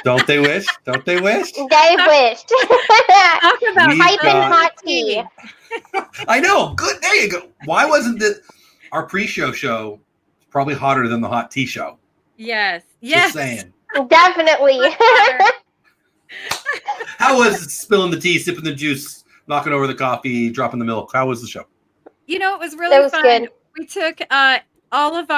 Don't they wish? Don't they wish? They wished. Talk about Piping hot tea. I know. Good. There you go. Why wasn't our pre-show show probably hotter than the hot tea show? Yes. Just saying. Definitely. How was spilling the tea, sipping the juice, knocking over the coffee, dropping the milk? How was the show? You know, it was really fun. Good. We took all of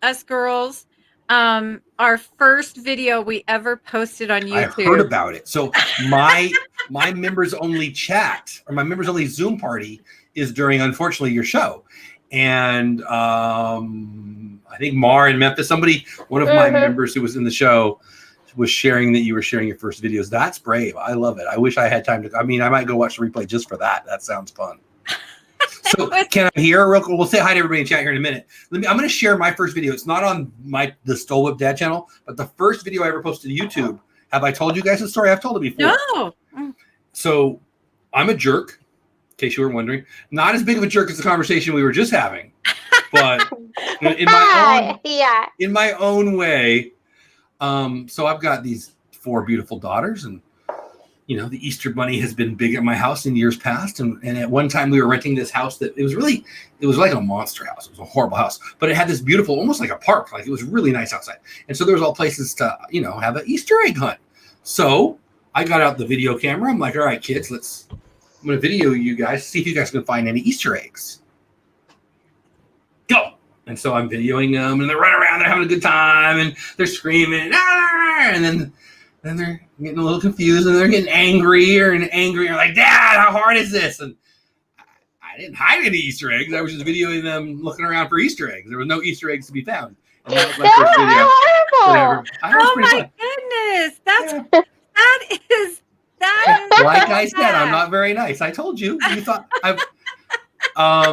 us girls, our first video we ever posted on YouTube. I heard about it. So my members only chat, or my members only Zoom party is during, unfortunately, your show. And I think Mar in Memphis, one of my members who was in the show was sharing that you were sharing your first videos. That's brave. I love it. I wish I had time to. I mean, I might go watch the replay just for that. That sounds fun. So can I hear real quick? We'll say hi to everybody in chat here in a minute. I'm going to share my first video. It's not on the Dole Whip Dad channel, but the first video I ever posted to YouTube. Have I told you guys the story? I've told it before. No. So I'm a jerk, in case you were wondering. Not as big of a jerk as the conversation we were just having, but in my own way. So I've got these 4 beautiful daughters, and the Easter Bunny has been big at my house in years past. And at one time we were renting this house that it was like a monster house. It was a horrible house, but it had this beautiful, almost like a park. Like it was really nice outside. And so there was all places to, have an Easter egg hunt. So I got out the video camera. I'm like, all right, kids, I'm going to video you guys, see if you guys can find any Easter eggs. Go. And so I'm videoing them, and they're running around, they're having a good time, and they're screaming, and then they're getting a little confused, and they're getting angrier and angrier, like, Dad, how hard is this? And I didn't hide any Easter eggs. I was just videoing them looking around for Easter eggs. There was no Easter eggs to be found. And that was my first video. Oh my goodness. That is like I said, I'm not very nice. I told you. You thought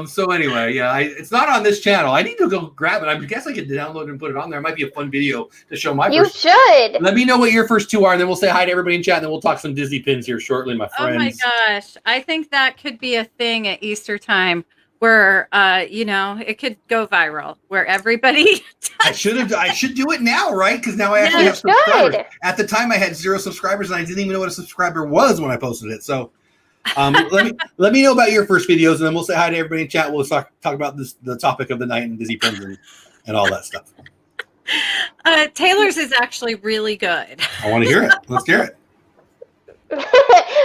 so anyway, yeah, it's not on this channel. I need to go grab it. I guess I could download it and put it on there. It might be a fun video to show my You should. Let me know what your first 2 are, and then we'll say hi to everybody in chat, and then we'll talk some Disney pins here shortly, my friends. Oh my gosh. I think that could be a thing at Easter time where it could go viral, where everybody I should do it now, right? Because now I actually have subscribers. At the time I had 0 subscribers, and I didn't even know what a subscriber was when I posted it. So let me know about your first videos, and then we'll say hi to everybody in chat. We'll talk about the topic of the night and Disney pins and all that stuff. Taylor's is actually really good. I want to hear it. Let's hear it.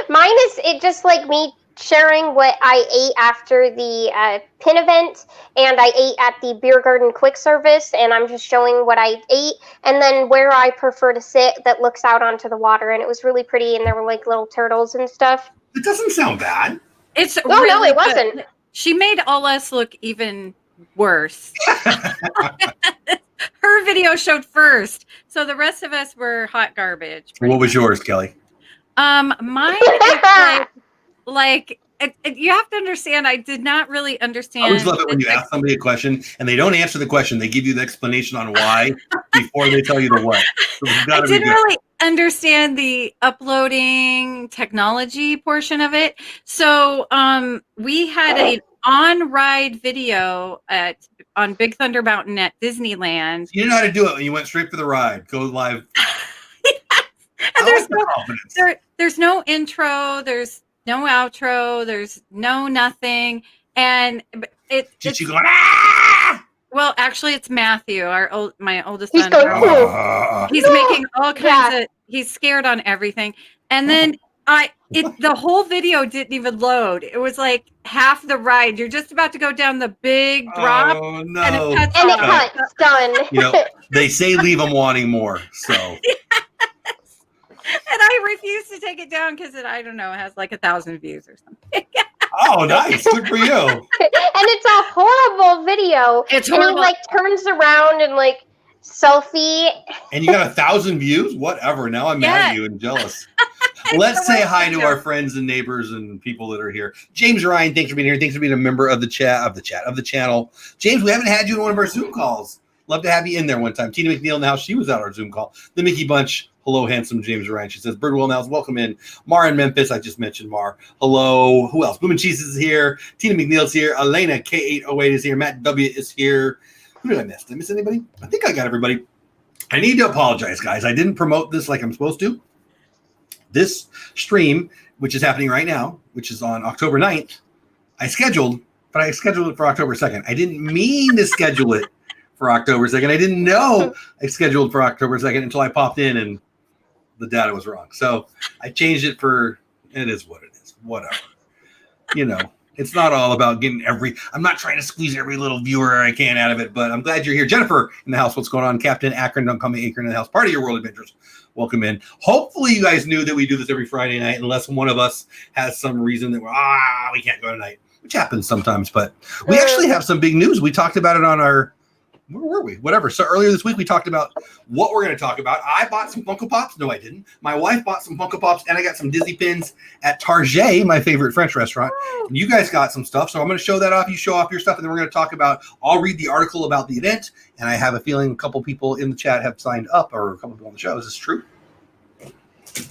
Mine is just like me sharing what I ate after the pin event, and I ate at the beer garden quick service, and I'm just showing what I ate, and then where I prefer to sit that looks out onto the water, and it was really pretty, and there were like little turtles and stuff. It doesn't sound bad. It's no, really it wasn't. She made all us look even worse. Her video showed first, so the rest of us were hot garbage. What was yours, Kelly? Mine is like you have to understand. I did not really understand. I always love it when you ask somebody a question and they don't answer the question. They give you the explanation on why before they tell you the what. So I didn't really understand the uploading technology portion of it. So we had an on-ride video on Big Thunder Mountain at Disneyland. You didn't know how to do it when you went straight for the ride. Go live. Yes. And there's no intro. There's no outro. There's no nothing. And Did you go, ah! Well, actually, it's Matthew, my oldest He's son. going, He's making all kinds of. He's scared on everything, and then the whole video didn't even load. It was like half the ride. You're just about to go down the big drop, oh, no. and it cuts. Done. They say leave them wanting more. So. Yes. And I refuse to take it down because I don't know, it has like 1,000 views or something. Oh, nice. Good for you. And it's a horrible video. It's horrible. And he turns around and selfie. And you got 1,000 views? Whatever. Now I'm mad at you and jealous. Let's say hi to our friends and neighbors and people that are here. James Ryan, thanks for being here. Thanks for being a member of the channel. James, we haven't had you in one of our Zoom calls. Love to have you in there one time. Tina McNeil in the house. She was at our Zoom call. The Mickey Bunch. Hello, handsome James Ryan. She says, Birdwell Nels, welcome in. Mar in Memphis. I just mentioned Mar. Hello. Who else? Boom and Cheese is here. Tina McNeil's here. Elena K808 is here. Matt W is here. Who did I miss? Did I miss anybody? I think I got everybody. I need to apologize, guys. I didn't promote this like I'm supposed to. This stream, which is happening right now, which is on October 9th, I scheduled it for October 2nd. I didn't mean to schedule it for October 2nd. I didn't know I scheduled for October 2nd until I popped in and the data was wrong. So I changed it it is what it is. Whatever. It's not all about getting I'm not trying to squeeze every little viewer I can out of it, but I'm glad you're here. Jennifer in the house, what's going on? Captain Akron, don't call me Akron in the house. Part of your world adventures. Welcome in. Hopefully you guys knew that we do this every Friday night, unless one of us has some reason that we can't go tonight, which happens sometimes, but we actually have some big news. We talked about it on where were we? Whatever. So earlier this week, we talked about what we're going to talk about. I bought some Funko Pops. No, I didn't. My wife bought some Funko Pops, and I got some Disney pins at Target, my favorite French restaurant. And you guys got some stuff, so I'm going to show that off. You show off your stuff, and then we're going to talk about, I'll read the article about the event, and I have a feeling a couple people in the chat have signed up, or a couple people on the show. Is this true?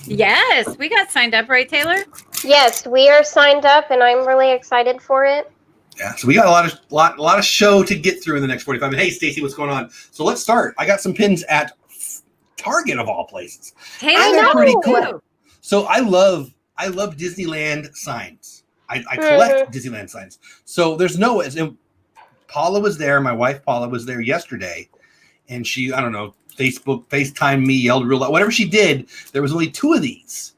Yes, we got signed up, right, Taylor? Yes, we are signed up, and I'm really excited for it. Yeah, so we got a lot of show to get through in the next 45 minutes. Hey, Stacy, what's going on? So let's start. I got some pins at Target of all places. Hey, and they're pretty cool. So I love Disneyland signs. I collect Disneyland signs. So there's no, and Paula was there. My wife Paula was there yesterday, and she, I don't know, FaceTime me, yelled real loud. Whatever she did, there was only 2 of these.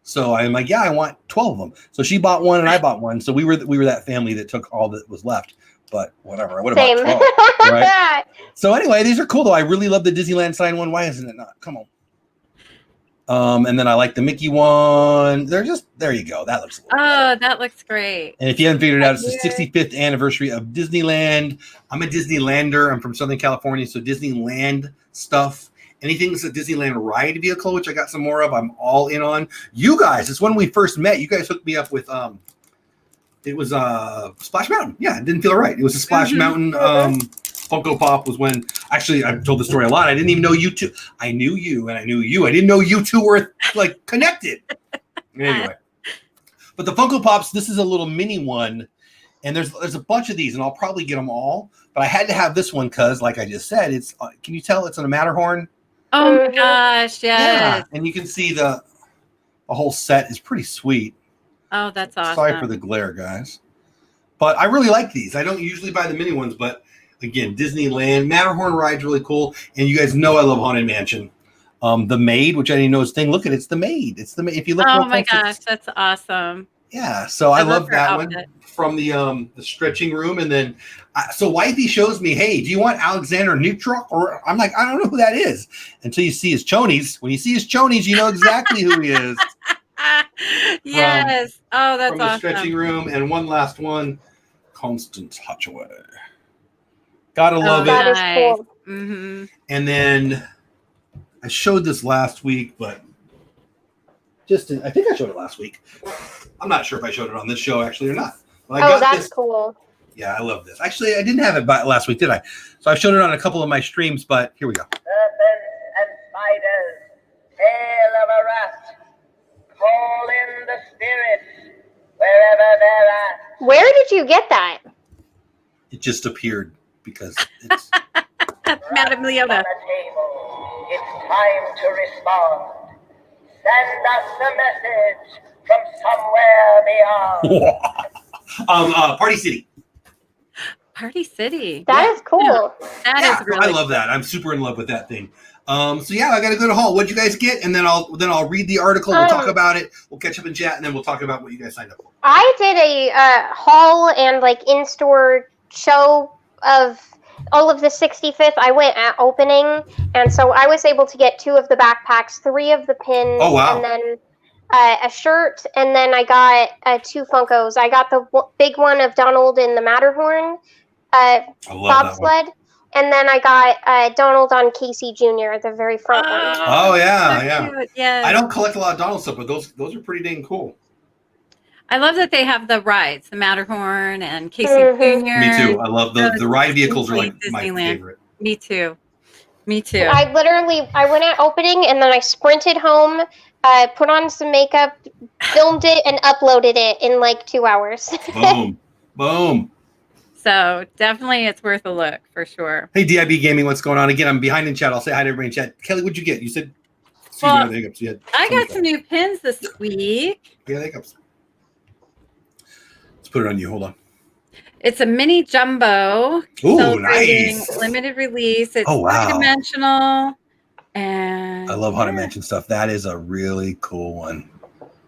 So I'm like, yeah, I want 12 of them. So she bought one and I bought one. So we were that family that took all that was left. But whatever, I would have bought 12, right? So anyway, these are cool though. I really love the Disneyland sign one. Why isn't it not? Come on. And then I like the Mickey one. There you go. That looks. That looks great. And if you haven't figured it out, it's the 65th anniversary of Disneyland. I'm a Disneylander. I'm from Southern California, so Disneyland stuff. Anything that's a Disneyland ride vehicle, which I got some more of, I'm all in on. You guys, it's when we first met. You guys hooked me up with it was Splash Mountain. Yeah, it didn't feel right. It was a Splash Mountain Funko Pop was when actually I've told the story a lot. I didn't even know you two. I knew you and I knew you. I didn't know you two were like connected. Anyway. But the Funko Pops, this is a little mini one. And there's a bunch of these, and I'll probably get them all. But I had to have this one because, like I just said, it's can you tell it's on a Matterhorn? Oh my gosh, yes. Yeah, and you can see the whole set is pretty sweet. Oh, that's awesome. Sorry for the glare, guys. But I really like these. I don't usually buy the mini ones, but again, Disneyland, Matterhorn ride's really cool. And you guys know I love Haunted Mansion. The Maid, which I didn't know was a thing. Look at it, it's the Maid. It's the Maid. If you look oh my gosh, that's awesome. Yeah, so I love that outfit. one from the stretching room. And then, so Wifey shows me, hey, do you want Alexander Neutron? Or I'm like, I don't know who that is. Until you see his chonies. When you see his chonies, you know exactly who he is. Yes. Oh, that's from awesome. From the stretching room. And one last one, Constance Hatchaway. Gotta love it. That is cool. Mm-hmm. And then I showed this last week, but I think I showed it last week. I'm not sure if I showed it on this show actually or not. But I got that's this. Cool. Yeah, I love this. Actually, I didn't have it last week, did I? So I've showed it on a couple of my streams, but here we go. Serpents and spiders, tail of a rat, call in the spirits wherever they're at. Where did you get that? It just appeared because it's Madam Leona. On a table. It's time to respond. Send us a message from somewhere beyond. Party City. Party City. That is cool. That is really I love that. I'm super in love with that thing. So yeah, I got a good haul. What'd you guys get? And then I'll read the article. We'll talk about it. We'll catch up in chat, and then we'll talk about what you guys signed up for. I did a haul and like in-store show of all of the 65th. I went at opening, and so I was able to get 2 of the backpacks, 3 of the pins, and then a shirt, and then I got 2 Funkos. I got the big one of Donald in the Matterhorn bobsled, and then I got Donald on Casey Jr. at the very front one. Oh yeah. Yeah. I don't collect a lot of Donald stuff, but those are pretty dang cool. I love that they have the rides, the Matterhorn and Casey Jr. Me too. I love the ride vehicles are like my favorite. Me too. I went at opening, and then I sprinted home, put on some makeup, filmed it, and uploaded it in like 2 hours. Boom. So So definitely it's worth a look for sure. Hey, DIB Gaming, what's going on? Again, I'm behind in chat. I'll say hi to everybody in chat. Kelly, what'd you get? You said, Well, hiccups. You had I got some new pins this week. Yeah, hiccups. Let's put it on you. Hold on. It's a mini jumbo. Ooh, nice. Limited release. It's wow. three-dimensional. And I love Haunted Mansion stuff. That is a really cool one.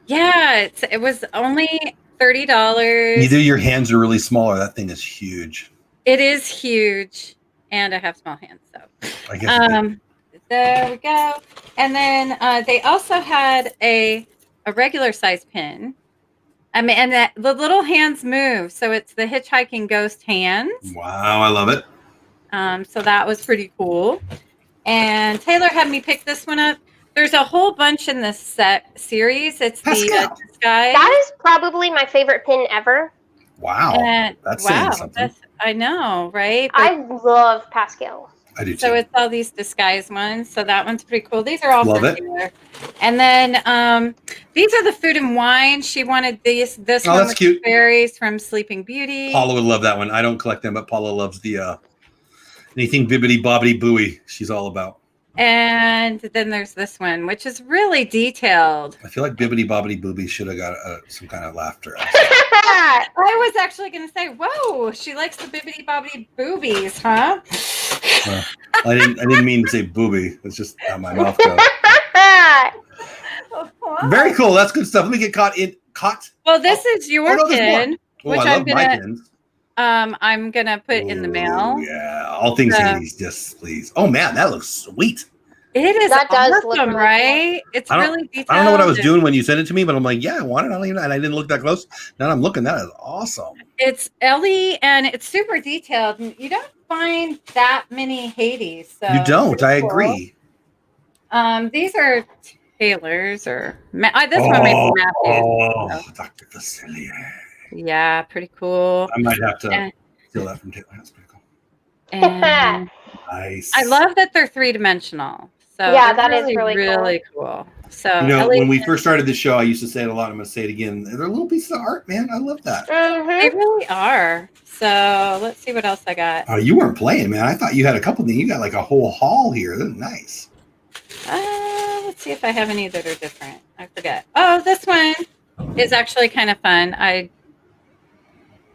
Yeah, it was only $30. Either your hands are really small or that thing is huge. It is huge. And I have small hands, so. I guess there we go. And then they also had a regular size pin. I mean, and the little hands move, so it's the hitchhiking ghost hands. Wow, I love it. So that was pretty cool. And Taylor had me pick this one up. There's a whole bunch in this series. It's the disguise. That is probably my favorite pin ever. Wow, that's saying something. I know, right? But I love Pascal. I do too. So it's all these disguise ones. So that one's pretty cool. These are all love it. And then these are the food and wine. She wanted this one that's with cute. Fairies from Sleeping Beauty. Paula would love that one. I don't collect them, but Paula loves the anything bibbity bobbity booey. She's all about. And then there's this one, which is really detailed. I feel like bibbity bobbity booby should have got some kind of laughter. I was actually going to say, whoa, she likes the bibbity bobbity boobies, huh? I didn't mean to say booby. It's just how my mouth goes. Very cool. That's good stuff. Let me get caught. Well, this is your pin, which I love my pins. I'm gonna put in the mail. Yeah, all things 80s, yes, please. Oh man, that looks sweet. It is that awesome, does look really right? It's really detailed. I don't know what I was doing when you sent it to me, but I'm like, yeah, I want it. And I didn't look that close. Now I'm looking. That is awesome. It's Ellie, and it's super detailed. You don't find that many Hades. So you don't. I agree. These are Taylor's or this one may be Matthew's. Oh, Dr. Facilier. Yeah, pretty cool. I might have to steal that from Taylor. That's pretty cool. And nice. I love that they're three-dimensional. So yeah, that is really cool. So Ellie, when we first started the show, I used to say it a lot. I'm going to say it again. They're little pieces of art, man. I love that. Mm-hmm. They really are. So let's see what else I got. Oh, you weren't playing, man. I thought you had a couple things. You got like a whole haul here. That's nice. Let's see if I have any that are different. I forget. Oh, this one is actually kind of fun.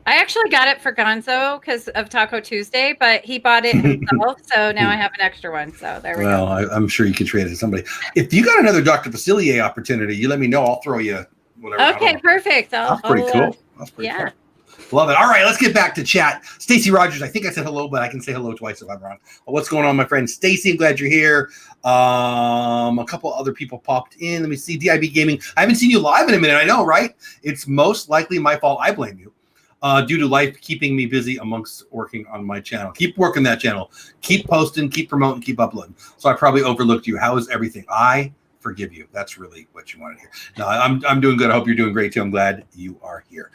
I actually got it for Gonzo because of Taco Tuesday, but he bought it himself, so now I have an extra one. So there we go. Well, I'm sure you can trade it to somebody. If you got another Dr. Facilier opportunity, you let me know. I'll throw you whatever. Okay, perfect. That's pretty cool. That's pretty cool. Love it. All right, let's get back to chat. Stacy Rogers, I think I said hello, but I can say hello twice if I'm wrong. What's going on, my friend Stacy? I'm glad you're here. A couple other people popped in. Let me see. DIB Gaming. I haven't seen you live in a minute. I know, right? It's most likely my fault. I blame you. Due to life keeping me busy amongst working on my channel. Keep working that channel. Keep posting, keep promoting, keep uploading. So I probably overlooked you. How is everything? I forgive you. That's really what you wanted to hear. No, I'm doing good. I hope you're doing great too. I'm glad you are here.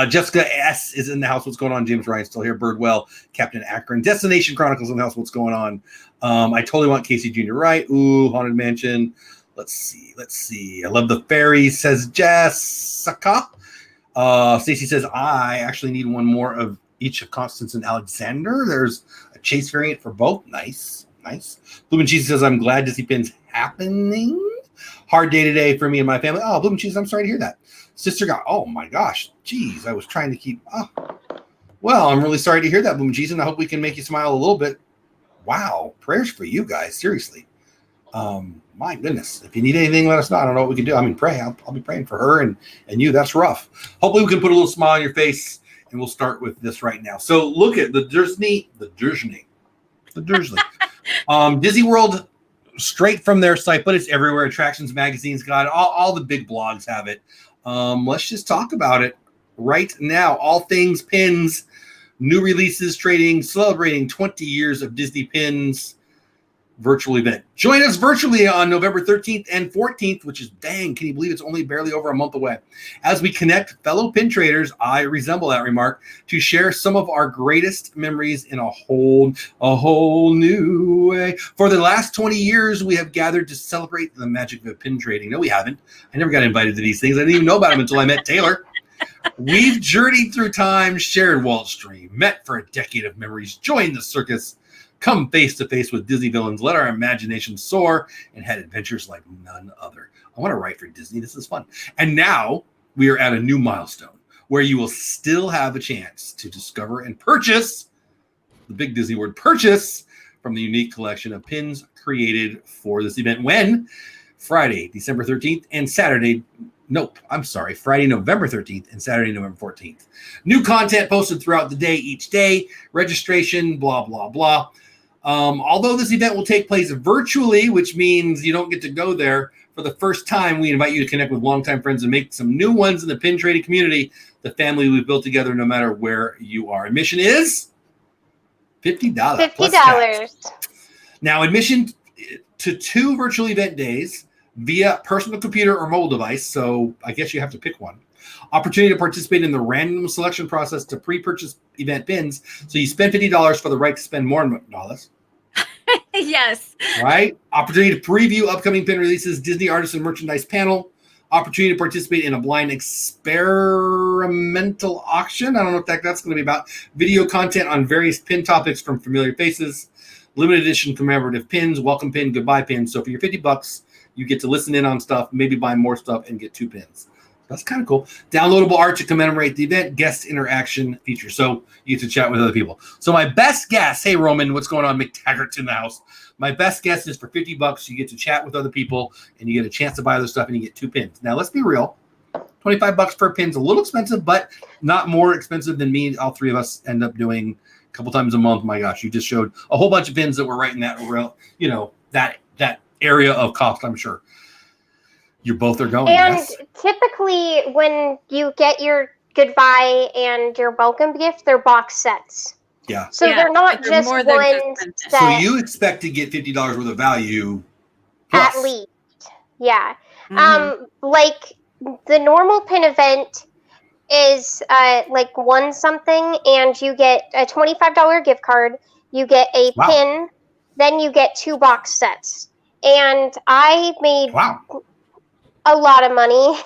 Jessica S is in the house. What's going on? James Ryan still here. Birdwell, Captain Akron, Destination Chronicles in the house. What's going on? I totally want Casey Jr. right. Ooh, Haunted Mansion. Let's see. I love the fairies, says Jessica. Stacy says, I actually need one more of each of Constance and Alexander. There's a chase variant for both. Nice. Bloom and Cheese says, I'm glad to see pins happening. Hard day today for me and my family. Oh, Bloom and Cheese, I'm sorry to hear that. Sister got, oh my gosh. Geez, I was trying to keep, well, I'm really sorry to hear that, Bloom and Cheese, and I hope we can make you smile a little bit. Wow. Prayers for you guys. Seriously. My goodness, if you need anything, let us know. I don't know what we can do. I mean, pray. I'll be praying for her and you. That's rough. Hopefully we can put a little smile on your face, and we'll start with this right now. So look at the Disney. Disney World, straight from their site, but it's everywhere. Attractions Magazine's got it. All the big blogs have it. Let's just talk about it right now. All things pins, new releases, trading, celebrating 20 years of Disney pins. Virtual event. Join us virtually on November 13th and 14th, which is dang, can you believe it's only barely over a month away? As we connect fellow pin traders, I resemble that remark, to share some of our greatest memories in a whole new way. For the last 20 years, we have gathered to celebrate the magic of pin trading. No, we haven't. I never got invited to these things. I didn't even know about them until I met Taylor. We've journeyed through time, shared Walt Stream, met for a decade of memories, joined the circus, come face to face with Disney villains, let our imagination soar, and had adventures like none other. I want to write for Disney. This is fun. And now we are at a new milestone where you will still have a chance to discover and purchase, the big Disney word, purchase, from the unique collection of pins created for this event. When? Friday, December 13th and Friday, November 13th and Saturday, November 14th. New content posted throughout the day, each day, registration, blah, blah, blah. Although this event will take place virtually, which means you don't get to go there for the first time, we invite you to connect with longtime friends and make some new ones in the pin trading community, the family we've built together no matter where you are. Admission is $50. $50. Now, admission to 2 virtual event days via personal computer or mobile device, so I guess you have to pick one. Opportunity to participate in the random selection process to pre-purchase event pins, so you spend $50 for the right to spend more dollars. Yes. Right? Opportunity to preview upcoming pin releases, Disney Artists and Merchandise panel. Opportunity to participate in a blind experimental auction. I don't know what that's going to be about. Video content on various pin topics from familiar faces. Limited edition commemorative pins, welcome pin, goodbye pins. So for your $50, you get to listen in on stuff, maybe buy more stuff, and get 2 pins. That's kind of cool. Downloadable art to commemorate the event, guest interaction feature. So you get to chat with other people. So my best guess, hey, Roman, what's going on? McTaggart's in the house. My best guess is for $50, you get to chat with other people, and you get a chance to buy other stuff, and you get 2 pins. Now, let's be real. $25 per pin's a little expensive, but not more expensive than me. All 3 of us end up doing a couple times a month. My gosh, you just showed a whole bunch of pins that were right in that, that area of cost, I'm sure. You both are going. And yes? Typically, when you get your goodbye and your welcome gift, they're box sets. Yeah. So they're not they're just more than one just set. So you expect to get $50 worth of value plus. At least. Yeah. Mhm. Like the normal pin event is like one something, and you get a $25 gift card, you get a pin, then you get 2 box sets. And I made a lot of money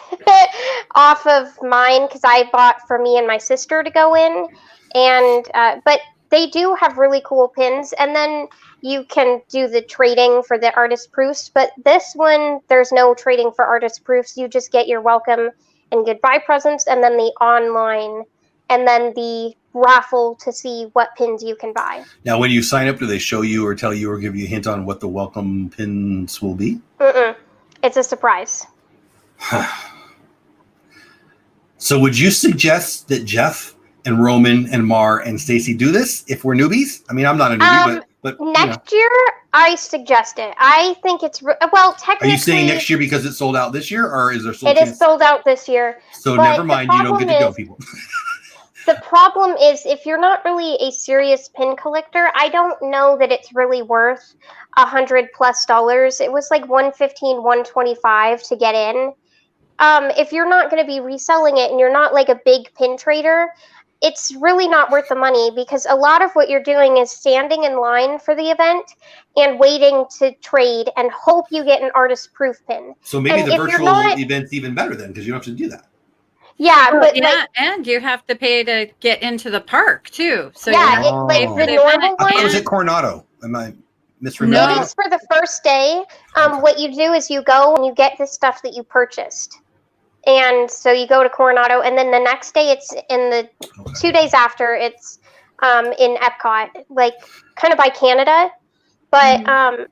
off of mine because I bought for me and my sister to go in, and but they do have really cool pins, and then you can do the trading for the artist proofs. But this one, there's no trading for artist proofs. You just get your welcome and goodbye presents, and then the online, and then the raffle to see what pins you can buy. Now, when you sign up, do they show you or tell you or give you a hint on what the welcome pins will be? It's a surprise. So would you suggest that Jeff and Roman and Mar and Stacy do this if we're newbies? I mean, I'm not a newbie, but next year I suggest it. I think it's well, technically. Are you saying next year because it's sold out this year, or is there still a chance? It is sold out this year. So never mind, you don't get to go, people. The problem is, if you're not really a serious pin collector, I don't know that it's really worth $100+. It was like $115, $125 to get in. If you're not going to be reselling it and you're not like a big pin trader, it's really not worth the money, because a lot of what you're doing is standing in line for the event and waiting to trade and hope you get an artist proof pin. So maybe the virtual event's even better then, because you don't have to do that. Yeah, but and you have to pay to get into the park too. So yeah, the normal one. I thought it was at Coronado. Am I misremembering? No. It is for the first day. What you do is you go and you get the stuff that you purchased. And so you go to Coronado, and then the next day it's in the 2 days after it's in Epcot, like kind of by Canada. But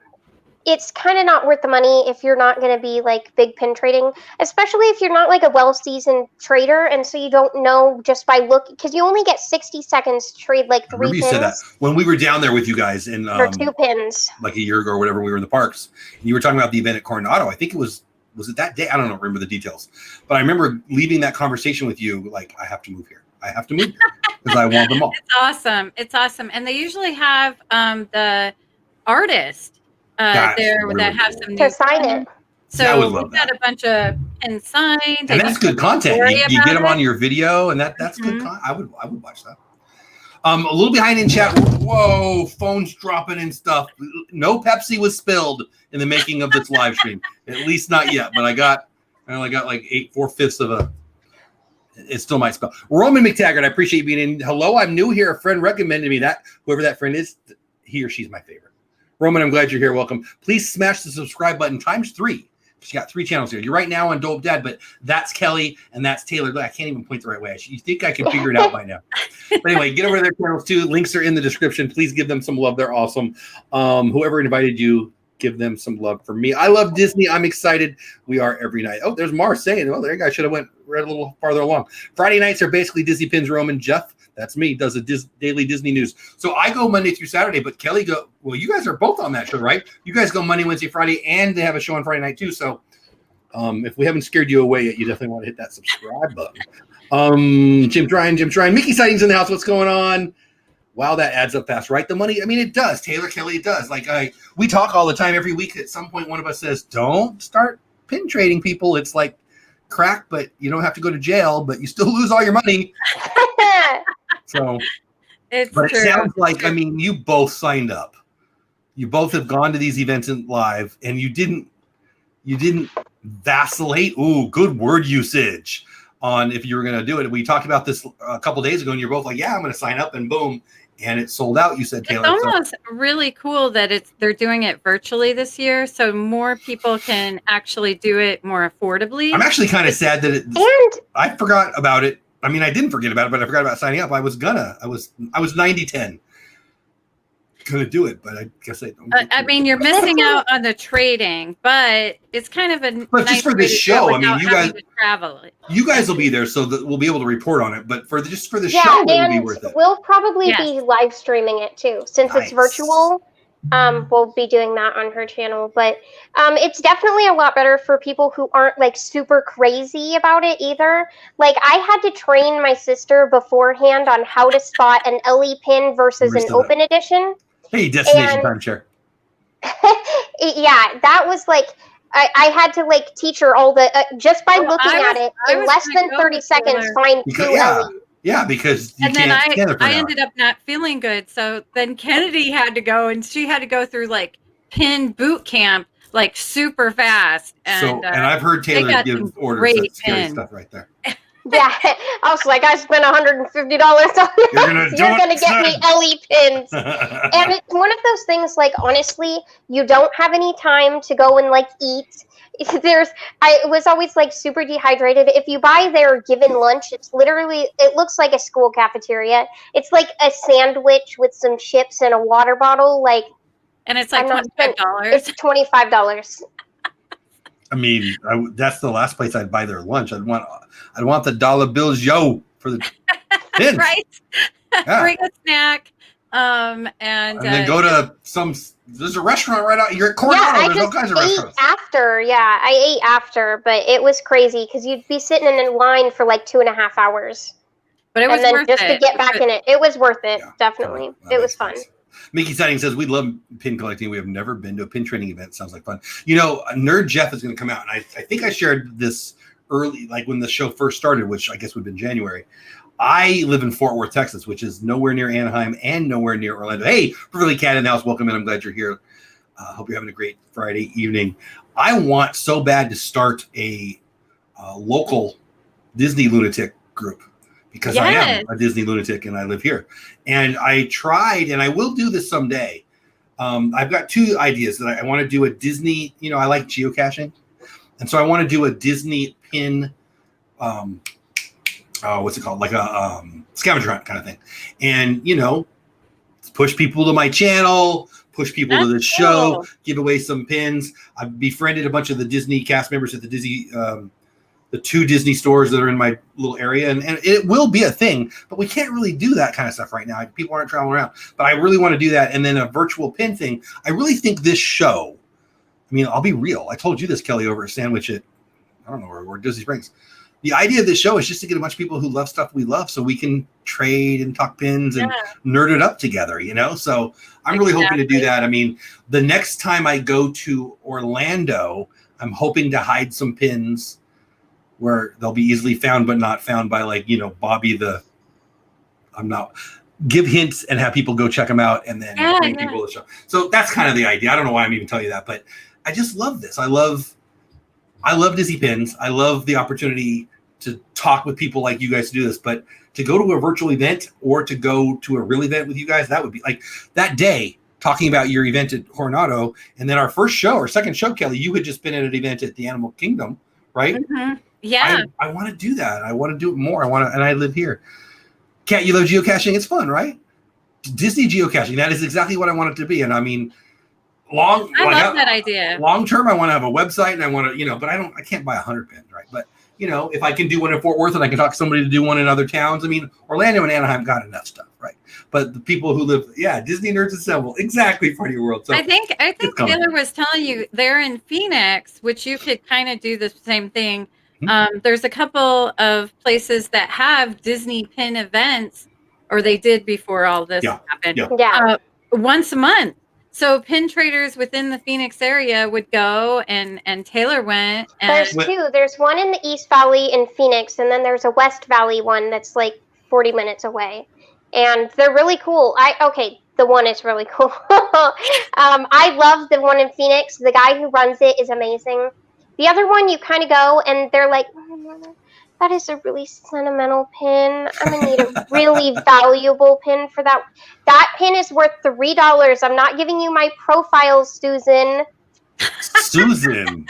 it's kind of not worth the money if you're not going to be like big pin trading, especially if you're not like a well-seasoned trader, and so you don't know just by looking, because you only get 60 seconds to trade like 3 pins. You said that when we were down there with you guys in for 2 pins, like a year ago or whatever. We were in the parks, and you were talking about the event at Coronado. I think it was it that day? I don't know, remember the details, but I remember leaving that conversation with you like, I have to move here. I have to move here because I want them all. It's awesome. It's awesome, and they usually have the artist there really that have some to sign it. So we've got a bunch of pins signed, and that's good content. You get them on your video, and that's good. I would watch that. A little behind in chat. Whoa, phones dropping and stuff. No Pepsi was spilled in the making of this live stream. At least not yet. But I only got like 4/5 of a It still might spell. Roman McTaggart, I appreciate you being in. Hello, I'm new here. A friend recommended me that. Whoever that friend is, he or she's my favorite. Roman, I'm glad you're here. Welcome. Please smash the subscribe button ×3. She got 3 channels here. You're right now on Dole Whip Dad, but that's Kelly and that's Taylor. I can't even point the right way. You think I can figure it out by now. But anyway, get over to their channels too. Links are in the description. Please give them some love. They're awesome. Whoever invited you, give them some love for me. I love Disney. I'm excited. We are every night. Oh, there's Mars saying, well, there you go. I should have read a little farther along. Friday nights are basically Disney Pins. Roman Jeff, that's me, does a daily Disney news. So I go Monday through Saturday, but Kelly well, you guys are both on that show, right? You guys go Monday, Wednesday, Friday, and they have a show on Friday night too. So if we haven't scared you away yet, you definitely want to hit that subscribe button. Jim Trine, Mickey Sightings in the house. What's going on? Wow, that adds up fast, right? The money, I mean, it does. Taylor, Kelly, it does. Like we talk all the time every week. At some point, one of us says, don't start pin trading people. It's like crack, but you don't have to go to jail, but you still lose all your money. So, It's but true. It sounds like, I mean, you both signed up. You both have gone to these events in live, and you didn't vacillate. Ooh, good word usage on if you were going to do it. We talked about this a couple days ago, and you're both like, yeah, I'm going to sign up, and boom. And it sold out, you said, Taylor. It's almost really cool that they're doing it virtually this year, so more people can actually do it more affordably. I'm actually kind of sad that I forgot about it. I mean, I didn't forget about it, but I forgot about signing up. I was 90-10 gonna do it, but I guess I don't. I mean, you're missing out on the trading, but it's kind of a. But just for this show, I mean, you guys will be there, so that we'll be able to report on it. But for the show, it will be worth it. We'll probably be live streaming it too, since it's virtual. We'll be doing that on her channel, but it's definitely a lot better for people who aren't like super crazy about it either. Like I had to train my sister beforehand on how to spot an LE pin versus an open edition. Hey, destination timeshare. Yeah, that was like I had to like teach her all the just by looking at it in less than 30 seconds. Find 2 LE. Yeah, because you and can't then I ended up not feeling good. So then Kennedy had to go, and she had to go through like pin boot camp, like super fast. And I've heard Taylor give orders. That's scary stuff right there. Yeah, I was like, I spent $150 on it. You're gonna get me LE pins. And it's one of those things, like, honestly, you don't have any time to go and like eat. I was always like super dehydrated. If you buy their given lunch, it looks like a school cafeteria. It's like a sandwich with some chips and a water bottle. Like, and it's like $25. It's $25. I mean, that's the last place I'd buy their lunch. I'd want the dollar bills, for the pins. Right. Yeah. Bring a snack. And then go to there's a restaurant right out. You're at Coronado. There's all kinds of restaurants. I ate after, but it was crazy because you'd be sitting in a line for like 2.5 hours. But it was worth it. To get back in it. It was worth it, definitely. It was fun. Nice. Mickey Sighting says, we love pin collecting. We have never been to a pin trading event. Sounds like fun. You know, Nerd Jeff is going to come out. And I think I shared this early, like when the show first started, which I guess would have been January. I live in Fort Worth, Texas, which is nowhere near Anaheim and nowhere near Orlando. Hey, Beverly Cat in the house. Welcome in. I'm glad you're here. Hope you're having a great Friday evening. I want so bad to start a local Disney lunatic group because I am a Disney lunatic and I live here. And I tried, and I will do this someday. I've got 2 ideas that I want to do a Disney, I like geocaching. And so I want to do a Disney pin, what's it called? Like a scavenger hunt kind of thing. And, push people to my channel, push people to the show, give away some pins. I've befriended a bunch of the Disney cast members at the Disney, the 2 Disney stores that are in my little area. And it will be a thing, but we can't really do that kind of stuff right now. People aren't traveling around, but I really want to do that. And then a virtual pin thing. I really think this show, I mean, I'll be real. I told you this, Kelly, over at Sandwich at, I don't know where Disney Springs. The idea of this show is just to get a bunch of people who love stuff we love so we can trade and talk pins and nerd it up together, So I'm really hoping to do that. I mean, the next time I go to Orlando, I'm hoping to hide some pins where they'll be easily found but not found by Bobby give hints and have people go check them out and then bring people to the show. So that's kind of the idea. I don't know why I'm even telling you that, but I just love this. I love Disney pins. I love the opportunity to talk with people like you guys to do this, but to go to a virtual event or to go to a real event with you guys, that would be like that day talking about your event at Coronado. And then our second show, Kelly, you had just been at an event at the Animal Kingdom, right? Mm-hmm. Yeah. I want to do that. I want to do it more. And I live here. Kat, you love geocaching. It's fun, right? Disney geocaching. That is exactly what I want it to be. And I mean, I love that idea. Long term, I want to have a website and I want to, but I can't buy 100 pins, right? But if I can do one in Fort Worth and I can talk to somebody to do one in other towns, I mean, Orlando and Anaheim got enough stuff, right? But the people who live, Disney Nerds Assemble, exactly, Party World. So I think Taylor was telling you they're in Phoenix, which you could kind of do the same thing. Mm-hmm. There's a couple of places that have Disney pin events, or they did before all this happened. Yeah. Once a month. So pin traders within the Phoenix area would go, and Taylor went. And there's two. There's one in the East Valley in Phoenix, and then there's a West Valley one that's like 40 minutes away. And they're really cool. The one is really cool. I love the one in Phoenix. The guy who runs it is amazing. The other one, you kind of go, and they're like, that is a really sentimental pin. I'm going to need a really valuable pin for that. That pin is worth $3. I'm not giving you my profile, Susan. Susan.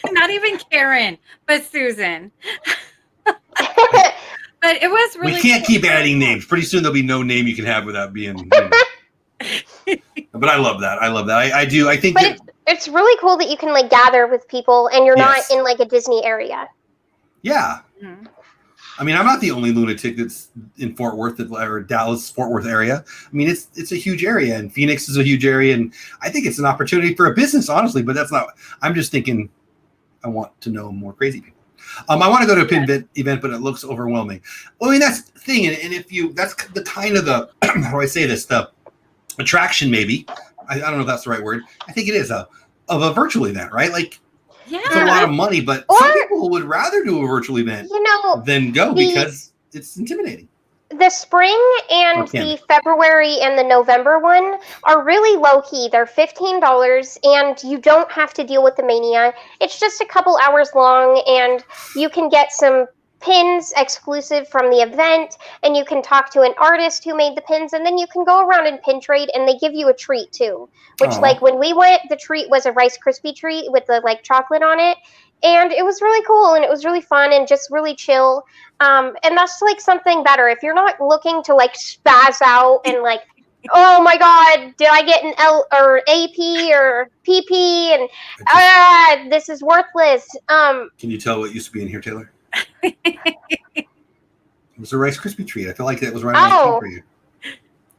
Not even Karen, but Susan. But it was really We can't keep adding names. Pretty soon there'll be no name you can have without being. But I love that. I do. I think it's really cool that you can like gather with people and you're not in like a Disney area. Yeah. Mm-hmm. I mean, I'm not the only lunatic that's in Fort Worth or Dallas, Fort Worth area. I mean, it's a huge area, and Phoenix is a huge area, and I think it's an opportunity for a business, honestly. But that's not. I'm just thinking, I want to know more crazy people. I want to go to a pin event, but it looks overwhelming. Well, I mean, that's the thing, and that's the kind of the how do I say this? The attraction, maybe. I don't know if that's the right word. I think it is of a virtual event, right? Like. Yeah. It's a lot of money, but some people would rather do a virtual event than go because it's intimidating. The spring and the February and the November one are really low key. They're $15 and you don't have to deal with the mania. It's just a couple hours long and you can get some pins exclusive from the event and you can talk to an artist who made the pins and then you can go around and pin trade and they give you a treat too, which like when we went, the treat was a Rice Krispie treat with the like chocolate on it, and it was really cool and it was really fun and just really chill, and that's like something better if you're not looking to like spaz out and like oh my god, did I get an L or AP or PP and this is worthless. Can you tell what used to be in here, Taylor? It was a Rice Krispie treat. I feel like that was right on for you.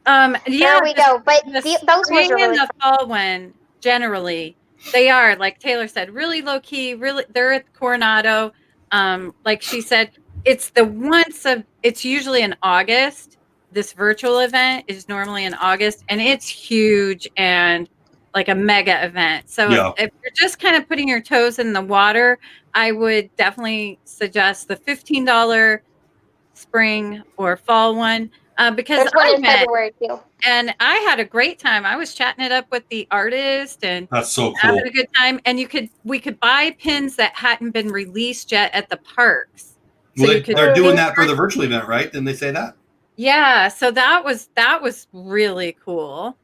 There we go. But those ones are really the fall one, generally, they are, like Taylor said, really low key. Really, they're at Coronado. Like she said, it's usually in August. This virtual event is normally in August, and it's huge and like a mega event. So if you're just kind of putting your toes in the water, I would definitely suggest the $15 spring or fall one because I met, February too. And I had a great time. I was chatting it up with the artist and that's so cool. Having a good time. And we could buy pins that hadn't been released yet at the parks. So they're doing that for the virtual event, right? Didn't they say that? Yeah. So that was really cool.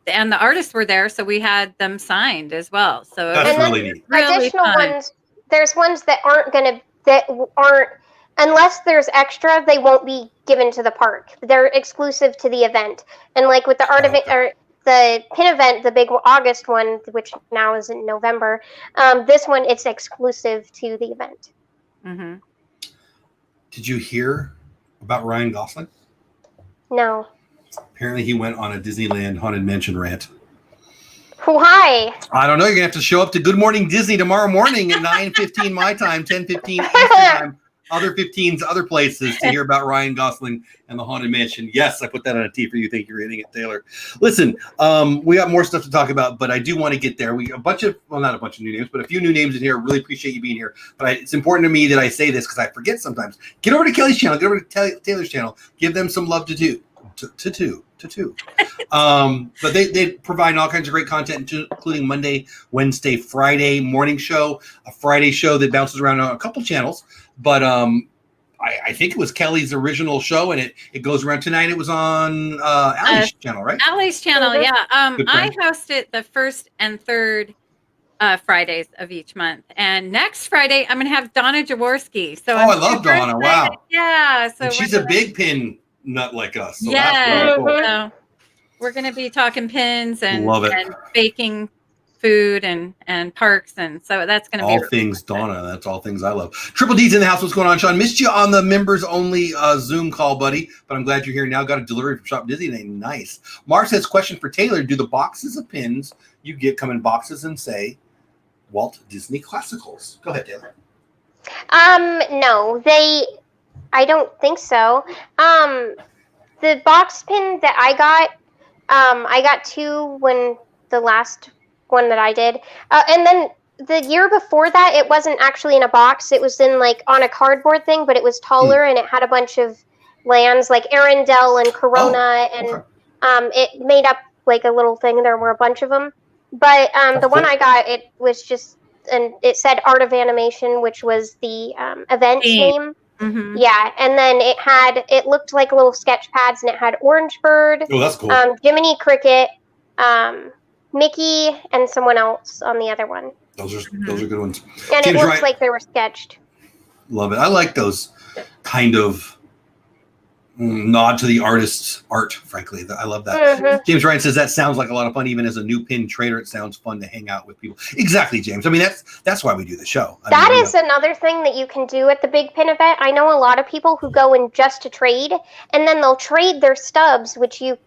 And the artists were there, so we had them signed as well. So that's really neat. Really additional ones, there's ones that aren't unless there's extra, they won't be given to the park. They're exclusive to the event. And like with the the pin event, the big August one, which now is in November, this one it's exclusive to the event. Mm-hmm. Did you hear about Ryan Gosling? No. Apparently he went on a Disneyland Haunted Mansion rant. Why? I don't know. You're going to have to show up to Good Morning Disney tomorrow morning at 9:15 my time, 10:15 Eastern time, other 15s, other places to hear about Ryan Gosling and the Haunted Mansion. Yes, I put that on a T for you. Think you're hitting it, Taylor. Listen, we got more stuff to talk about, but I do want to get there. We not a bunch of new names, but a few new names in here. Really appreciate you being here. But it's important to me that I say this because I forget sometimes. Get over to Kelly's channel. Get over to Taylor's channel. Give them some love to to 2. But they provide all kinds of great content, including Monday, Wednesday, Friday morning show, a Friday show that bounces around on a couple channels. But I think it was Kelly's original show, and it goes around tonight. It was on Allie's channel, right? Allie's channel, yeah. Good I friend. host it the first and third Fridays of each month. And next Friday, I'm going to have Donna Jaworski. So I love Donna. Wow. Yeah. So and she's a big pin nut like us. So yeah. that's really cool. So we're going to be talking pins and Love it. and baking food and parks. And so that's going to be all things Donna. That's all things I love. Triple D's in the house. What's going on, Sean? Missed you on the members only Zoom call, buddy. But I'm glad you're here now. Got a delivery from Shop Disney today. Nice. Mark says, question for Taylor. Do the boxes of pins you get come in boxes and say Walt Disney Classicals? Go ahead, Taylor. No, I don't think so. The box pin that I got 2 when the last one that I did. And then the year before that, it wasn't actually in a box. It was in like on a cardboard thing, but it was taller and it had a bunch of lands like Arendelle and Corona, and it made up like a little thing. There were a bunch of them. But the one I got, it was just, and it said Art of Animation, which was the event name. Mm-hmm. Yeah, and then it looked like little sketch pads, and it had Orange Bird, Oh, that's cool. Jiminy Cricket, Mickey, and someone else on the other one. Those are good ones. And James it looked Wright, like they were sketched. love it. I like those kind of nod to the artist's art, frankly. I love that. Mm-hmm. James Ryan says that sounds like a lot of fun. Even as a new pin trader, it sounds fun to hang out with people. Exactly, James. I mean, that's why we do the show. That is another thing that you can do at the Big Pin event. I know a lot of people who go in just to trade, and then they'll trade their stubs, the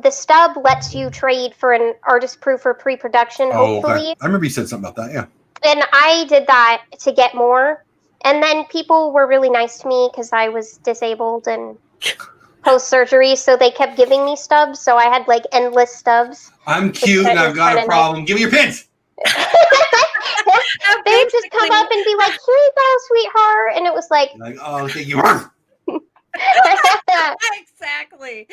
stub lets you trade for an artist proof or pre-production, hopefully. Okay. I remember you said something about that, yeah. And I did that to get more. And then people were really nice to me because I was disabled and post-surgery, so they kept giving me stubs. So I had like endless stubs. I'm cute and I've got a problem. Give me your pins. They would just come up and be like, "Here you go, sweetheart," and it was like, oh, thank you. Exactly.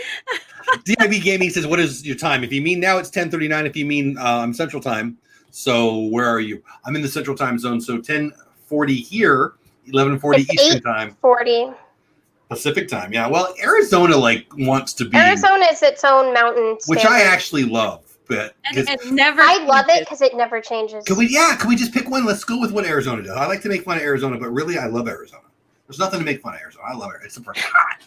DIB Gaming says, what is your time? If you mean now, it's 10:39. If you mean Central Time. So where are you? I'm in the Central Time Zone. So 10:40 here, 11:40 Eastern Time. 8:40 Pacific Time. Yeah. Well, Arizona wants to be. Arizona is its own mountain standard. Which I actually love. But it never. I love it because it never changes. Can we just pick one? Let's go with what Arizona does. I like to make fun of Arizona, but really, I love Arizona. There's nothing to make fun of Arizona. I love it. It's super hot.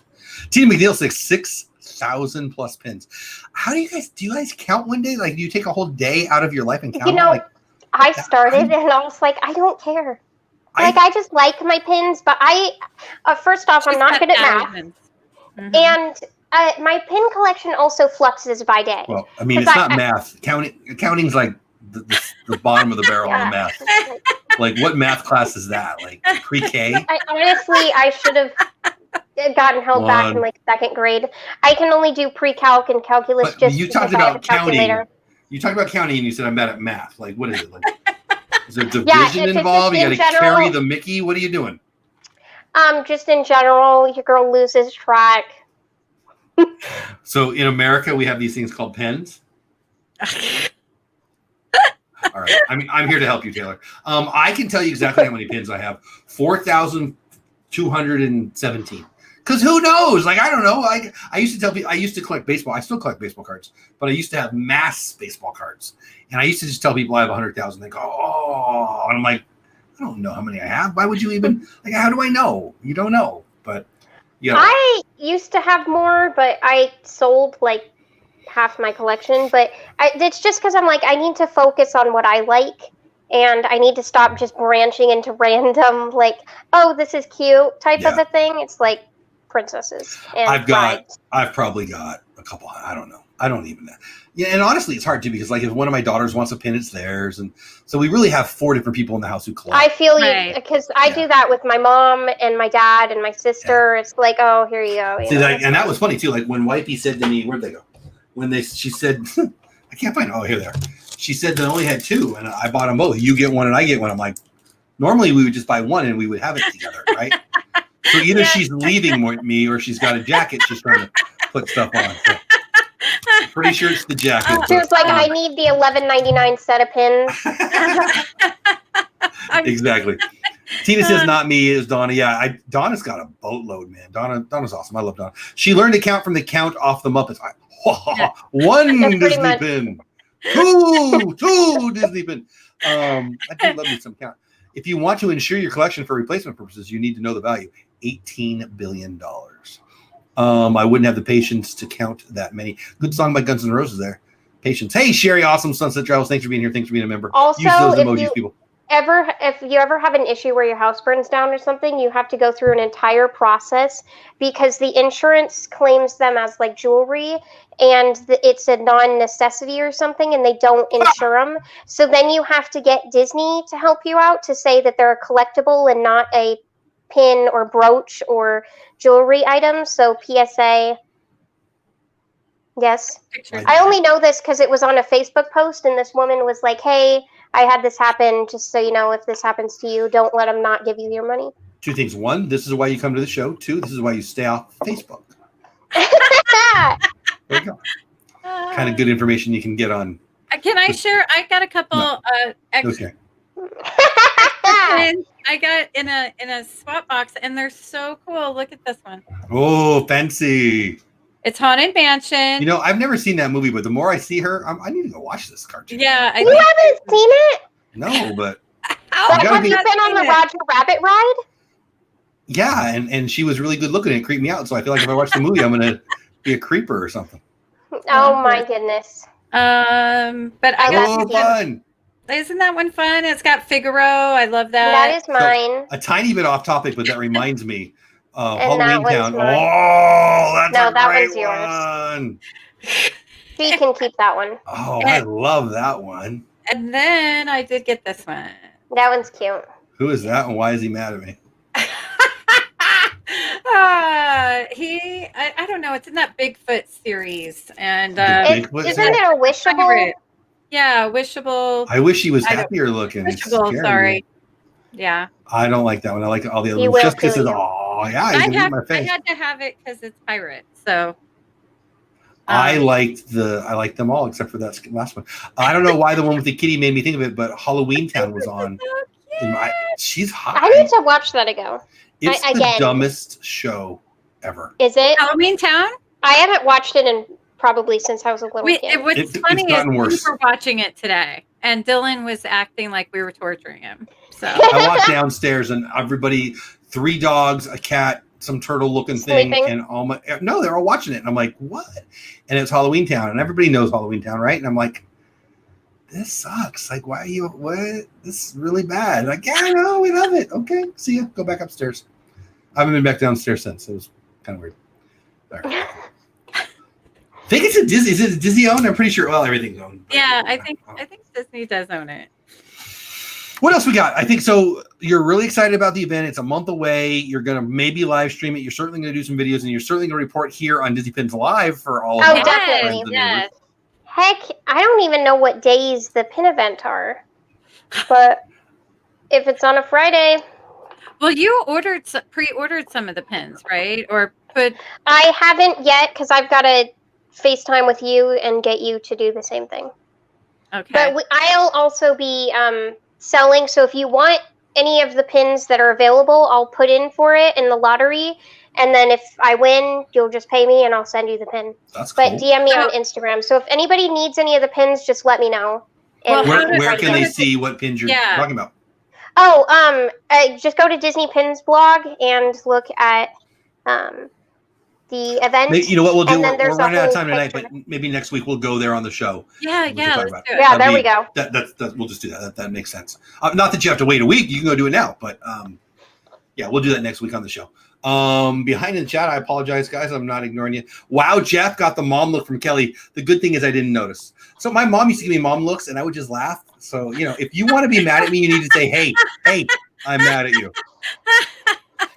Tina McNeil says 6,000 plus pins. How do you guys count one day? Like, do you take a whole day out of your life and count? I started and I was like, I don't care. I just like my pins, but first off, I'm not good at math. Mm-hmm. And my pin collection also fluxes by day. Well, I mean, it's not math. Counting's like the bottom of the barrel of math. Like, what math class is that? Like pre-K? I should have gotten held back in like 2nd grade. I can only do pre-calc and calculus. But you talked about counting. You talked about counting, and you said I'm bad at math. Like, what is it? Like, is there division involved? You got to carry the Mickey. What are you doing? Just in general, your girl loses track. So in America, we have these things called pens. All right. I mean, I'm here to help you, Taylor. I can tell you exactly how many pins I have. 4,217. Because who knows? Like, I don't know. I used to tell people, I used to collect baseball. I still collect baseball cards, but I used to have mass baseball cards. And I used to just tell people I have 100,000. They go, oh. And I'm like, I don't know how many I have. Why would you even, like, how do I know? You don't know. But, yeah. I used to have more, but I sold, like, half my collection. But it's just because I'm like, I need to focus on what I like. And I need to stop just branching into random, like, oh, this is cute type of a thing. It's like princesses. And I've probably got a couple. I don't know. I don't even know. Yeah, and honestly, it's hard too because, like, if one of my daughters wants a pin, it's theirs, and so we really have 4 different people in the house who collect. I feel you because I do that with my mom and my dad and my sister. Yeah. It's like, oh, here you go. See, and that was funny too. Like when Wipey said to me, "Where'd they go?" She said, "I can't find." Oh, here they are. She said they only had 2, and I bought them both. You get one, and I get one. I'm like, normally we would just buy one, and we would have it together, right? So either she's leaving me, or she's got a jacket she's trying to put stuff on. So. Pretty sure it's the jacket. She was like, I need the $11.99 set of pins. Exactly. Tina says, not me, is Donna. Yeah, Donna's got a boatload, man. Donna's awesome. I love Donna. She learned to count from the count off the Muppets. One Disney pin. Two Disney pin. I do love me some count. If you want to insure your collection for replacement purposes, you need to know the value. $18 billion. I wouldn't have the patience to count that many. Good song by Guns N' Roses there. Patience. Hey, Sherry, awesome Sunset Travels. Thanks for being here. Thanks for being a member. Also, use those emojis, people. If you ever have an issue where your house burns down or something, you have to go through an entire process because the insurance claims them as like jewelry and it's a non-necessity or something and they don't insure them. So then you have to get Disney to help you out to say that they're a collectible and not a pin or brooch or jewelry item. So PSA. Yes. I only know this because it was on a Facebook post and this woman was like, hey, I had this happen. Just so you know, if this happens to you, don't let them not give you your money. Two things. One, this is why you come to the show. Two, this is why you stay off Facebook. There you go. Kind of good information you can get on. Can I share? I got a couple extra. Okay. I got in a swap box and they're so cool. Look at this one. Oh, fancy. It's Haunted Mansion. You know, I've never seen that movie, but the more I see her, I need to go watch this cartoon. Yeah. You haven't seen it? No, but have you been on the Roger Rabbit ride? Yeah, and she was really good looking and it creeped me out. So I feel like if I watch the movie, I'm gonna be a creeper or something. Oh my goodness. But I got fun. Isn't that one fun? It's got Figaro. I love that. That is mine. So, a tiny bit off topic, but that reminds me. Halloween Town. Mine. Oh, that's no, a that great one's yours. one. She can keep that one. Oh, I love that one. And then I did get this one. That one's cute. Who is that and why is he mad at me? I don't know. It's in that Bigfoot series. And isn't it a wishable? Yeah, wishable. I wish he was happier looking. Wishable, sorry. Yeah. I don't like that one. I like all the other ones. Just because it's yeah, he's gonna eat my face. I had to have it because it's pirate. So I liked them all except for that last one. I don't know why the one with the kitty made me think of it, but Halloween Town was on. She's hot. I need to watch that again. It's the dumbest show ever. Is it Halloween Town? I haven't watched it in probably since I was a little kid. What's funny is we were watching it today, and Dylan was acting like we were torturing him. So I walked downstairs, and everybody, 3 dogs, a cat, some turtle-looking thing, and they're all watching it, and I'm like, what? And it's Halloween Town, and everybody knows Halloween Town, right? And I'm like, this sucks. Like, why are you? What? This is really bad. Like, yeah, I know, we love it. Okay, see ya. Go back upstairs. I haven't been back downstairs since. It was kind of weird. Sorry. I think it's a Disney. Is it Disney owned? I'm pretty sure. Well, everything's owned. Yeah, I think Disney does own it. What else we got? I think so. You're really excited about the event. It's a month away. You're gonna maybe live stream it. You're certainly gonna do some videos, and you're certainly gonna report here on Disney Pins Live for all of us. Oh, definitely. Yes. Heck, I don't even know what days the pin event are, but if it's on a Friday. Well, you pre-ordered some of the pins, right? Or put. I haven't yet because I've got to FaceTime with you and get you to do the same thing. Okay. But I'll also be selling. So if you want any of the pins that are available, I'll put in for it in the lottery. And then if I win, you'll just pay me and I'll send you the pin. That's cool. But DM me on Instagram. So if anybody needs any of the pins, just let me know. Well, where can they see what pins you're talking about? Oh, just go to Disney Pins blog and look at the event. You know what we'll do? We're running out of time tonight, but maybe next week we'll go there on the show. Yeah, let's do it. Yeah, there we go. We'll just do that. That makes sense. Not that you have to wait a week. You can go do it now, but yeah, we'll do that next week on the show. Behind in the chat, I apologize, guys. I'm not ignoring you. Wow, Jeff got the mom look from Kelly. The good thing is I didn't notice. So my mom used to give me mom looks, and I would just laugh. So, if you want to be mad at me, you need to say, hey, I'm mad at you.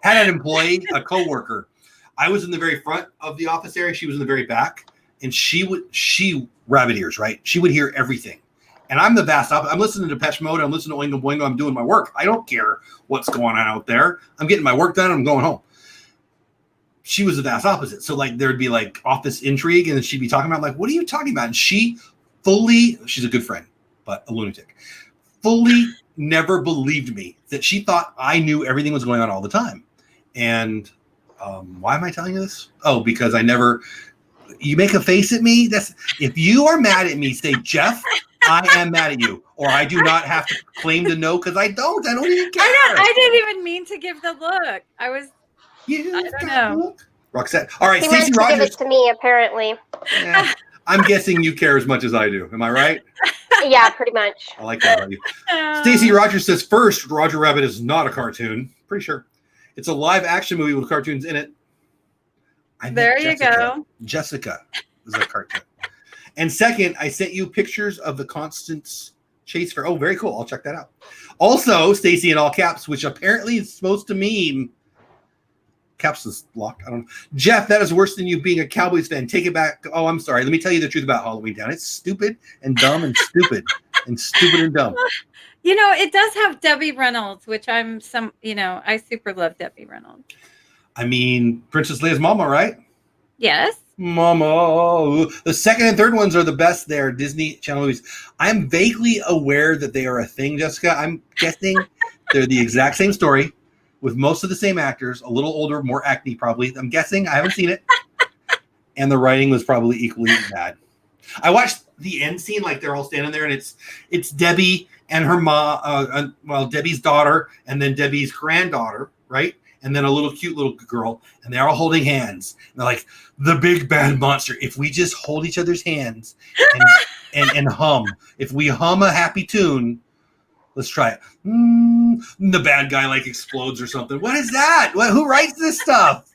Had an employee, a coworker. I was in the very front of the office area. She was in the very back, and she rabbit ears, right? She would hear everything. And I'm the vast opposite. I'm listening to Depeche Mode. I'm listening to Oingo Boingo. I'm doing my work. I don't care what's going on out there. I'm getting my work done. I'm going home. she was the vast opposite. So like there'd be like office intrigue, and then she'd be talking about like, what are you talking about? And she's a good friend, but a lunatic, fully never believed me, that she thought I knew everything was going on all the time. And why am I telling you this? Oh, because you make a face at me. If you are mad at me, say, Jeff, I am mad at you, or I do not have to claim to know, because I don't even care. I didn't even mean to give the look. I don't know. Roxette. All right, He Stacey meant to Rogers. give it to me, apparently. Yeah, I'm guessing you care as much as I do. Am I right? Yeah, pretty much. I like that about you. Stacey Rogers says, first, Roger Rabbit is not a cartoon. Pretty sure. It's a live action movie with cartoons in it. There you go. Jessica is a cartoon. And second, I sent you pictures of the Constance Chase Fair. Oh, very cool. I'll check that out. Also, Stacey in all caps, which apparently is supposed to mean caps is locked. I don't know. Jeff, that is worse than you being a Cowboys fan. Take it back. Oh, I'm sorry. Let me tell you the truth about Halloween Town. It's stupid and dumb and stupid and stupid and dumb. You know, it does have Debbie Reynolds, which I super love Debbie Reynolds. I mean, Princess Leia's mama, right? Yes. Mama. The second and third ones are the best there. Disney Channel movies. I'm vaguely aware that they are a thing, Jessica. I'm guessing they're the exact same story with most of the same actors, a little older, more acne probably. I'm guessing. I haven't seen it. And the writing was probably equally bad. I watched the end scene, like they're all standing there, and it's Debbie and her mom, Debbie's daughter, and then Debbie's granddaughter, right? And then a cute little girl, and they're all holding hands. And they're like, the big bad monster. If we just hold each other's hands and hum, if we hum a happy tune, let's try it. The bad guy like explodes or something. What is that? Who writes this stuff?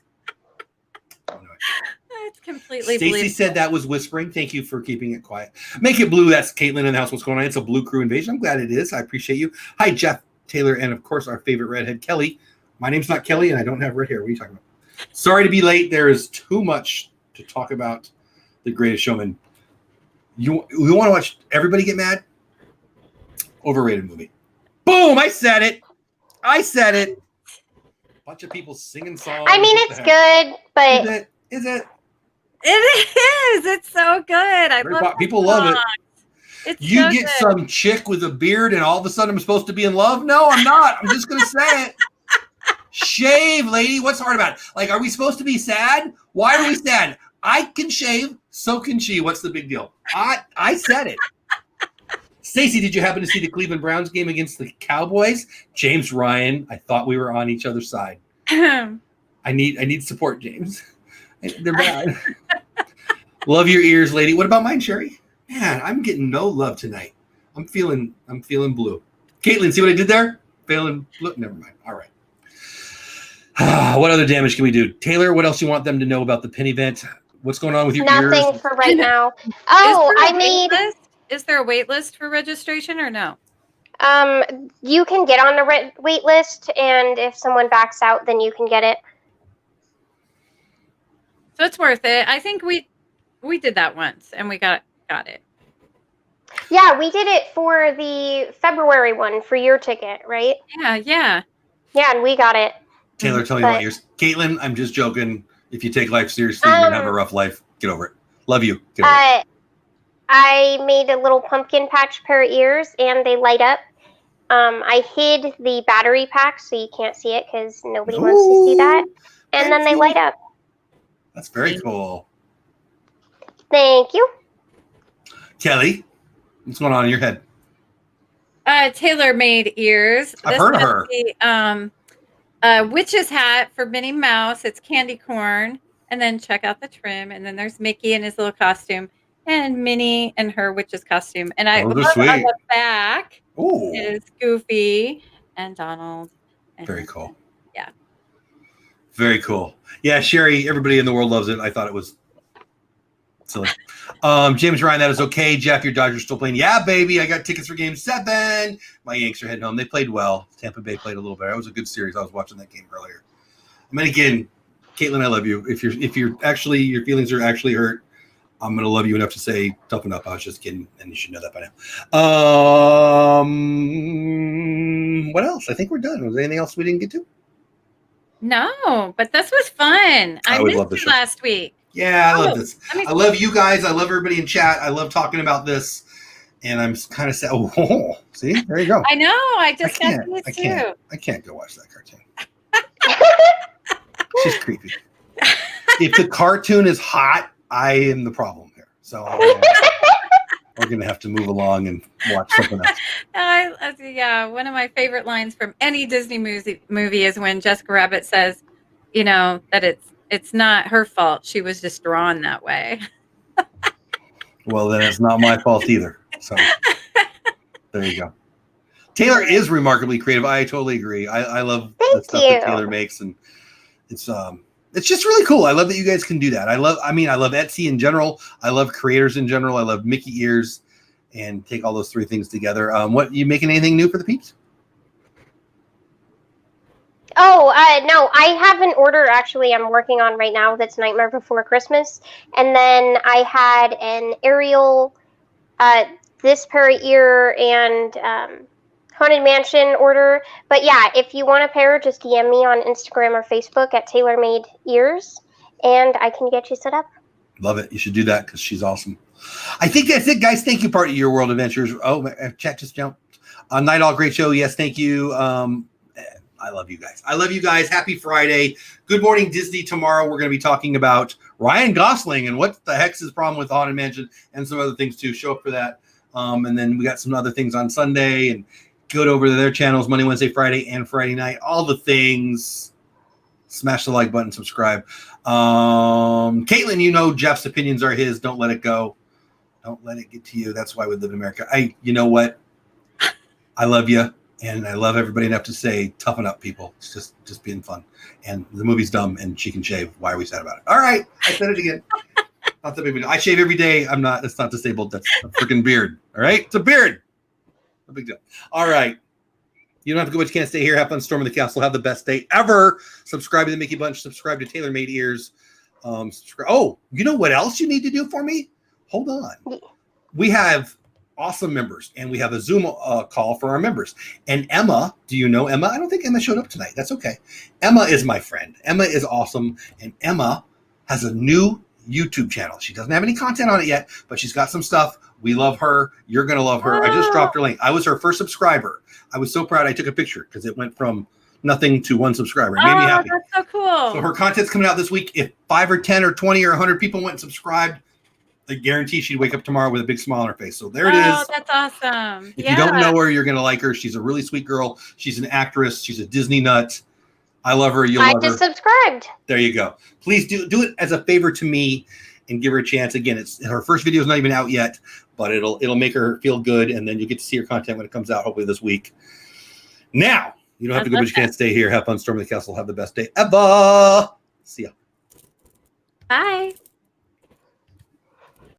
It's completely Stacey believable. said that was whispering. Thank you for keeping it quiet. Make it blue. That's Caitlin in the house. What's going on? It's a blue crew invasion. I'm glad it is. I appreciate you. Hi, Jeff, Taylor, and of course our favorite redhead, Kelly. My name's not Kelly, and I don't have red hair. What are you talking about? Sorry to be late. There is too much to talk about The Greatest Showman. You want to watch everybody get mad? Overrated movie. Boom! I said it. Bunch of people singing songs. I mean, it's good, but Is it? It is. It's so good. I love people love it. It's You so get good. some chick with a beard, and all of a sudden I'm supposed to be in love? No, I'm not. I'm just gonna say it. Shave, lady. What's hard about it? Like, are we supposed to be sad? Why are we sad? I can shave, so can she. What's the big deal? I said it. Stacey, did you happen to see the Cleveland Browns game against the Cowboys? James Ryan, I thought we were on each other's side. I need support, James. They're bad. Love your ears, lady. What about mine, Sherry? Man, I'm getting no love tonight. I'm feeling blue. Caitlin, see what I did there? Feeling blue. Never mind. All right. What other damage can we do? Taylor, what else do you want them to know about the pin event? What's going on with your ears? nothing for right now. Oh, Is there a wait list for registration or no? You can get on the wait list, and if someone backs out, then you can get it. So it's worth it. I think we did that once and we got it. Yeah, we did it for the February one for your ticket, right? Yeah. Yeah, and we got it. Taylor, tell me about yours. Caitlin, I'm just joking. If you take life seriously, you're going to have a rough life. Get over it. Love you. Get over it. I made a little pumpkin patch pair of ears, and they light up. I hid the battery pack so you can't see it because nobody wants to see that. And then they light up. That's very cool. Thank you. Kelly, what's going on in your head? Taylor made ears. I've heard of her. The witch's hat for Minnie Mouse. It's candy corn. And then check out the trim. And then there's Mickey in his little costume. And Minnie and her witch's costume. And I love on the back is Goofy and Donald. And very cool. Yeah. Very cool. Yeah, Sherry, everybody in the world loves it. I thought it was silly. James Ryan, that is okay. Jeff, your Dodgers still playing. Yeah, baby. I got tickets for game 7. My Yanks are heading home. They played well. Tampa Bay played a little better. It was a good series. I was watching that game earlier. I mean, again, Caitlin, I love you. If you're actually, your feelings are actually hurt, I'm going to love you enough to say, toughen up. I was just kidding, and you should know that by now. What else? I think we're done. Was there anything else we didn't get to? No, but this was fun. I would missed love the you show. last week. Yeah, I love this. let me- I love you guys. I love everybody in chat. I love talking about this. And I'm kind of sad. Oh, see, there you go. I know. I just got these too. I can't go watch that cartoon. She's creepy. If the cartoon is hot, I am the problem here. So we're going to have to move along and watch something else. Yeah, one of my favorite lines from any Disney movie is when Jessica Rabbit says, you know, that it's not her fault. She was just drawn that way. Well, then it's not my fault either. So there you go. Taylor is remarkably creative. I totally agree. I love the stuff that Taylor makes, and it's just really cool. I love that you guys can do that. I love Etsy in general. I love creators in general. I love Mickey ears, and take all those three things together. What, you making anything new for the peeps? Oh, no, I have an order actually I'm working on right now that's Nightmare Before Christmas. And then I had an Ariel, this pair of ear and Haunted Mansion order. But yeah, if you want a pair, just DM me on Instagram or Facebook at TaylorMade Ears, and I can get you set up. Love it. You should do that because she's awesome. I think that's it, guys. Thank you, Part of Your World Adventures. Oh, chat just jumped. Night All, great show. Yes, thank you. I love you guys. I love you guys. Happy Friday. Good Morning Disney. Tomorrow we're going to be talking about Ryan Gosling and what the heck's his problem with Haunted Mansion and some other things too. Show up for that. And then we got some other things on Sunday, and go over to their channels Monday, Wednesday, Friday, and Friday night. All the things. Smash the like button, subscribe. Caitlin, you know Jeff's opinions are his. Don't let it go. Don't let it get to you. That's why we live in America. You know what? I love you. And I love everybody enough to say, toughen up, people. It's just being fun. And the movie's dumb, and she can shave. Why are we sad about it? All right. I said it again. Not that big of a deal. I shave every day. It's not disabled. That's a freaking beard. All right? It's a beard. No big deal. All right. You don't have to go, but you can't stay here. Have fun storming the castle. Have the best day ever. Subscribe to the Mickey Bunch. Subscribe to TaylorMade Ears. Subscribe. Oh, you know what else you need to do for me? Hold on. We have awesome members, and we have a Zoom call for our members. And Emma, do you know Emma? I don't think Emma showed up tonight. That's okay. Emma is my friend. Emma is awesome, and Emma has a new YouTube channel. She doesn't have any content on it yet, but she's got some stuff. We love her. You're going to love her. I just dropped her link. I was her first subscriber. I was so proud. I took a picture because it went from nothing to 1 subscriber. It made me happy. That's so cool. So her content's coming out this week. If 5 or 10 or 20 or 100 people went and subscribed, I guarantee she'd wake up tomorrow with a big smile on her face. So there it is. Oh, that's awesome. If you don't know her, you're going to like her. She's a really sweet girl. She's an actress. She's a Disney nut. I love her. You'll love her. I just subscribed. There you go. Please do it as a favor to me and give her a chance. Again, it's her first video is not even out yet, but it'll make her feel good, and then you'll get to see her content when it comes out, hopefully this week. Now, you don't have to go, but you can't stay here. Have fun storming the castle. Have the best day ever. See ya. Bye.